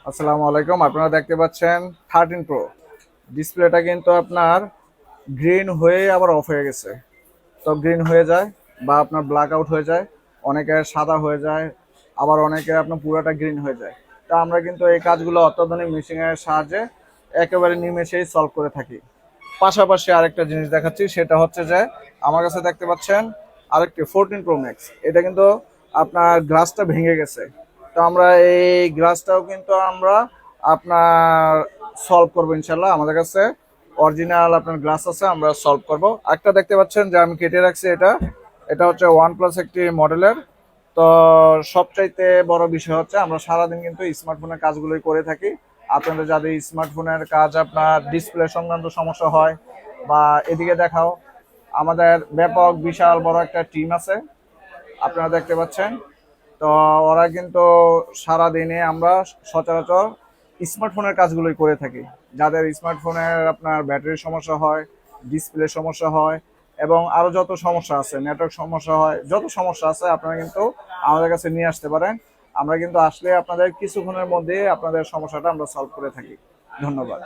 আসসালামু আলাইকুম। আপনারা দেখতে পাচ্ছেন 13 প্রো ডিসপ্লেটা কিন্তু আপনার গ্রিন হয়ে আবার অফ হয়ে গেছে। তো গ্রিন হয়ে যায় বা আপনার ব্ল্যাক আউট হয়ে যায়, অনেকের সাদা হয়ে যায়, আবার অনেকের আপনার পুরোটা গ্রিন হয়ে যায়। তা আমরা কিন্তু এই কাজগুলো অত্যাধুনিক মেশিনের সাহায্যে একেবারে নিমেষেই সলভ করে থাকি। পাশাপাশি আরেকটা জিনিস দেখাচ্ছি, সেটা হচ্ছে যে আমার কাছে দেখতে পাচ্ছেন আরেকটি 14 প্রো ম্যাক্স। এটা কিন্তু আপনার গ্লাসটা ভেঙে গেছে। তো আমরা এই গ্লাসটাও কিন্তু আমরা আপনার সলভ করবো ইনশাল্লাহ। আমাদের কাছে অরিজিনাল আপনার গ্লাস আছে, আমরা সলভ করব। একটা দেখতে পাচ্ছেন যে আমি কেটে রাখছি, এটা এটা হচ্ছে OnePlus একটি মডেলের। তো সবচাইতে বড় বিষয় হচ্ছে আমরা সারাদিন কিন্তু স্মার্টফোনের কাজগুলোই করে থাকি। আপনাদের যাদের স্মার্টফোনের কাজ আপনার ডিসপ্লে সংক্রান্ত সমস্যা হয় বা এদিকে দেখাও, আমাদের ব্যাপক বিশাল বড় একটা টিম আছে, আপনারা দেখতে পাচ্ছেন। তো ওরা কিন্তু সারাদিনে আমরা সচরাচর স্মার্টফোনের কাজগুলোই করে থাকি। যাদের স্মার্টফোনের আপনার ব্যাটারির সমস্যা হয়, ডিসপ্লে সমস্যা হয় এবং আরো যত সমস্যা আছে, নেটওয়ার্ক সমস্যা হয়, যত সমস্যা আছে আপনারা কিন্তু আমাদের কাছে নিয়ে আসতে পারেন। আমরা কিন্তু আসলে আপনাদের কিছুক্ষণের মধ্যে আপনাদের সমস্যাটা আমরা সলভ করে থাকি। ধন্যবাদ।